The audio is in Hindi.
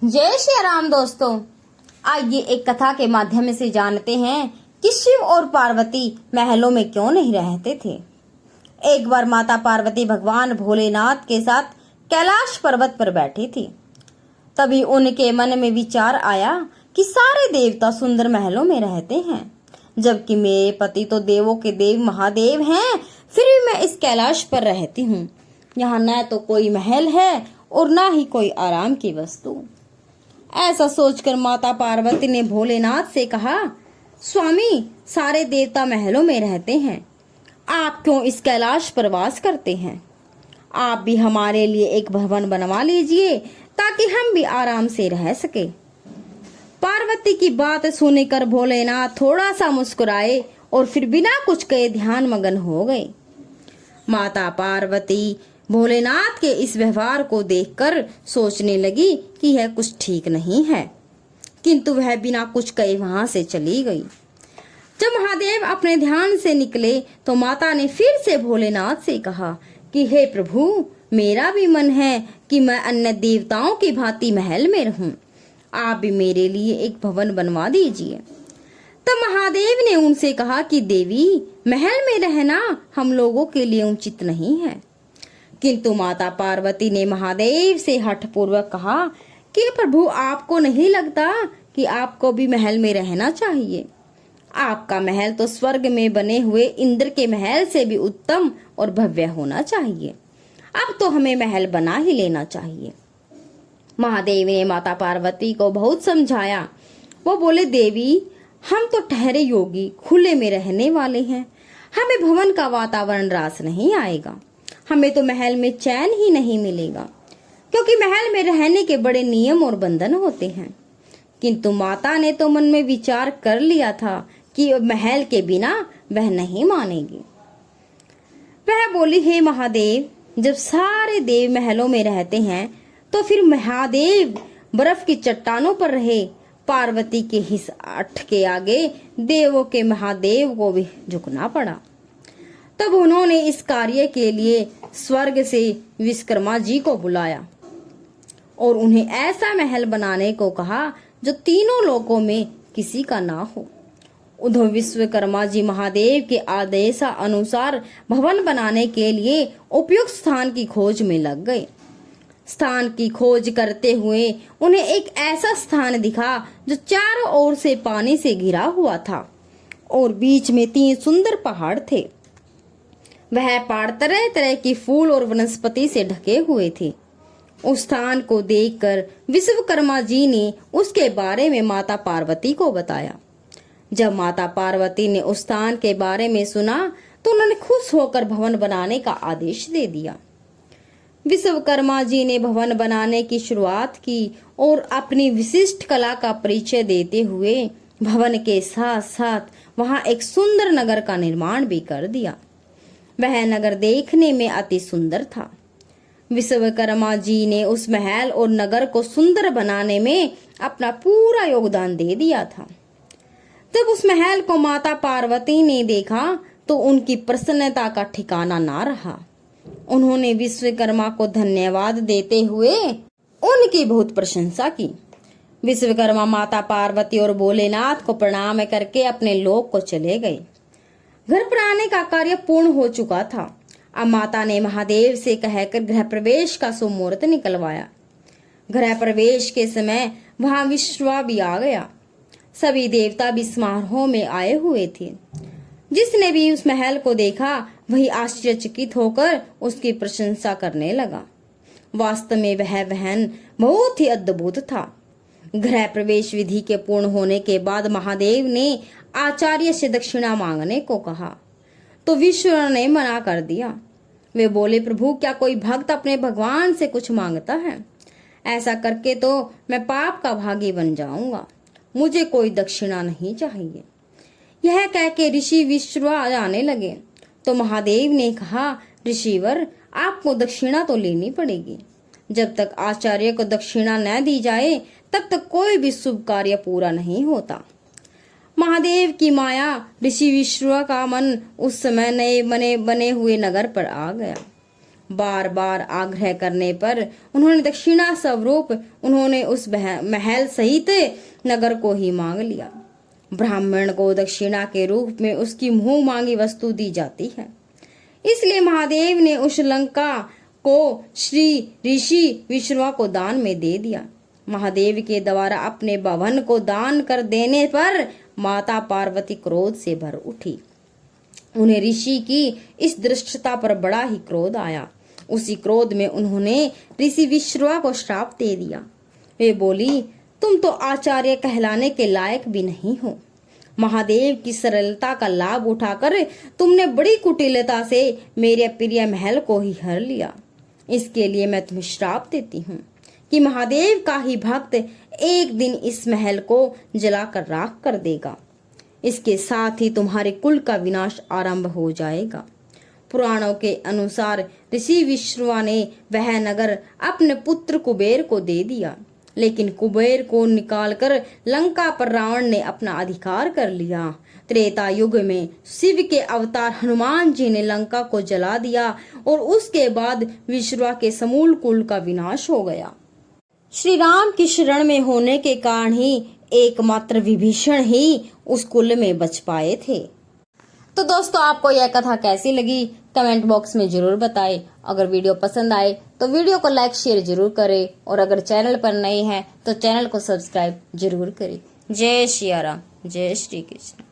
जय श्री राम दोस्तों, आइए एक कथा के माध्यम से जानते हैं कि शिव और पार्वती महलों में क्यों नहीं रहते थे। एक बार माता पार्वती भगवान भोलेनाथ के साथ कैलाश पर्वत पर बैठी थी। तभी उनके मन में विचार आया कि सारे देवता सुंदर महलों में रहते हैं, जबकि मेरे पति तो देवों के देव महादेव हैं, फिर भी मैं इस कैलाश पर रहती हूँ। यहाँ न तो कोई महल है और न ही कोई आराम की वस्तु। ऐसा सोचकर माता पार्वती ने भोलेनाथ से कहा, स्वामी, सारे देवता महलों में रहते हैं, आप क्यों इस कैलाश पर वास करते हैं? आप भी हमारे लिए एक भवन बनवा लीजिए ताकि हम भी आराम से रह सके। पार्वती की बात सुनकर भोलेनाथ थोड़ा सा मुस्कुराए और फिर बिना कुछ कहे ध्यान मगन हो गए। माता पार्वती भोलेनाथ के इस व्यवहार को देखकर सोचने लगी कि यह कुछ ठीक नहीं है, किंतु वह बिना कुछ कहे वहां से चली गई। जब महादेव अपने ध्यान से निकले तो माता ने फिर से भोलेनाथ से कहा कि हे प्रभु, मेरा भी मन है कि मैं अन्य देवताओं की भांति महल में रहूं, आप भी मेरे लिए एक भवन बनवा दीजिए। तब महादेव ने उनसे कहा कि देवी, महल में रहना हम लोगों के लिए उचित नहीं है। किंतु माता पार्वती ने महादेव से हठपूर्वक कहा कि प्रभु, आपको नहीं लगता कि आपको भी महल में रहना चाहिए? आपका महल तो स्वर्ग में बने हुए इंद्र के महल से भी उत्तम और भव्य होना चाहिए। अब तो हमें महल बना ही लेना चाहिए। महादेव ने माता पार्वती को बहुत समझाया। वो बोले, देवी, हम तो ठहरे योगी, खुले में रहने वाले हैं, हमें भवन का वातावरण रास नहीं आएगा। हमें तो महल में चैन ही नहीं मिलेगा, क्योंकि महल में रहने के बड़े नियम और बंधन होते हैं। किंतु माता ने तो मन में विचार कर लिया था कि महल के बिना वह नहीं मानेगी। वह बोली, हे महादेव, जब सारे देव महलों में रहते हैं तो फिर महादेव बर्फ की चट्टानों पर रहे। पार्वती के हिस अठ के आगे देवों के महादेव को भी झुकना पड़ा। तब उन्होंने इस कार्य के लिए स्वर्ग से विश्वकर्मा जी को बुलाया और उन्हें ऐसा महल बनाने को कहा जो तीनों लोकों में किसी का ना हो। उधर विश्वकर्मा जी महादेव के आदेश अनुसार भवन बनाने के लिए उपयुक्त स्थान की खोज में लग गए। स्थान की खोज करते हुए उन्हें एक ऐसा स्थान दिखा जो चारों ओर से पानी से घिरा हुआ था और बीच में 3 सुंदर पहाड़ थे। वह पहाड़ तरह तरह की फूल और वनस्पति से ढके हुए थे। उस स्थान को देखकर विश्वकर्मा जी ने उसके बारे में माता पार्वती को बताया। जब माता पार्वती ने उस स्थान के बारे में सुना तो उन्होंने खुश होकर भवन बनाने का आदेश दे दिया। विश्वकर्मा जी ने भवन बनाने की शुरुआत की और अपनी विशिष्ट कला का परिचय देते हुए भवन के साथ साथ वहां एक सुंदर नगर का निर्माण भी कर दिया। वह नगर देखने में अति सुंदर था। विश्वकर्मा जी ने उस महल और नगर को सुंदर बनाने में अपना पूरा योगदान दे दिया था। जब उस महल को माता पार्वती ने देखा तो उनकी प्रसन्नता का ठिकाना ना रहा। उन्होंने विश्वकर्मा को धन्यवाद देते हुए उनकी बहुत प्रशंसा की। विश्वकर्मा माता पार्वती और भोलेनाथ को प्रणाम करके अपने लोक को चले गए। घर पर आने का कार्य पूर्ण हो चुका था। अब माता ने महादेव से कहकर गृह प्रवेश का शुभ मुहूर्त निकलवाया। गृह प्रवेश के समय वहां विश्वा भी आ गया। सभी देवता भी समारोह में आए हुए थे। जिसने भी उस महल को देखा वही आश्चर्यचकित होकर उसकी प्रशंसा करने लगा। वास्तव में वह महल बहुत ही अद्भुत था। गृह प्रवेश विधि के पूर्ण होने के बाद महादेव ने आचार्य से दक्षिणा मांगने को कहा तो विष्णु ने मना कर दिया। वे बोले, प्रभु, क्या कोई भक्त अपने भगवान से कुछ मांगता है? ऐसा करके तो मैं पाप का भागी बन जाऊंगा, मुझे कोई दक्षिणा नहीं चाहिए। यह कह के ऋषि विश्व आने लगे तो महादेव ने कहा, ऋषिवर, आपको दक्षिणा तो लेनी पड़ेगी। जब तक आचार्य को दक्षिणा न दी जाए तब तक कोई भी शुभ कार्य पूरा नहीं होता। महादेव की माया ऋषि विश्व का मन उस समय नए बने हुए नगर पर आ गया। बार बार आग्रह करने पर उन्होंने दक्षिणा स्वरूप उन्होंने उस महल सहित नगर को ही मांग लिया। ब्राह्मण को दक्षिणा के रूप में उसकी मुंह मांगी वस्तु दी जाती है, इसलिए महादेव ने उस लंका को श्री ऋषि विश्रवा को दान में दे दिया। महादेव के द्वारा अपने भवन को दान कर देने पर माता पार्वती क्रोध से भर उठी। उन्हें ऋषि की इस दृष्टता पर बड़ा ही क्रोध आया। उसी क्रोध में उन्होंने ऋषि विश्रवा को श्राप दे दिया। वे बोली, तुम तो आचार्य कहलाने के लायक भी नहीं हो। महादेव की सरलता का लाभ उठाकर तुमने बड़ी कुटिलता से मेरे प्रिय महल को ही हर लिया। इसके लिए मैं तुम्हें श्राप देती हूँ कि महादेव का ही भक्त एक दिन इस महल को जलाकर राख कर देगा। इसके साथ ही तुम्हारे कुल का विनाश आरंभ हो जाएगा। पुराणों के अनुसार ऋषि विश्रवा ने वह नगर अपने पुत्र कुबेर को दे दिया, लेकिन कुबेर को निकालकर लंका पर रावण ने अपना अधिकार कर लिया। त्रेता युग में शिव के अवतार हनुमान जी ने लंका को जला दिया और उसके बाद विश्रवा के समूल कुल का विनाश हो गया। श्री राम की शरण में होने के कारण ही एकमात्र विभीषण ही उस कुल में बच पाए थे। तो दोस्तों, आपको यह कथा कैसी लगी कमेंट बॉक्स में जरूर बताएं। अगर वीडियो पसंद आए तो वीडियो को लाइक शेयर जरूर करें और अगर चैनल पर नए हैं तो चैनल को सब्सक्राइब जरूर करें। जय श्री राम, जय श्री कृष्ण।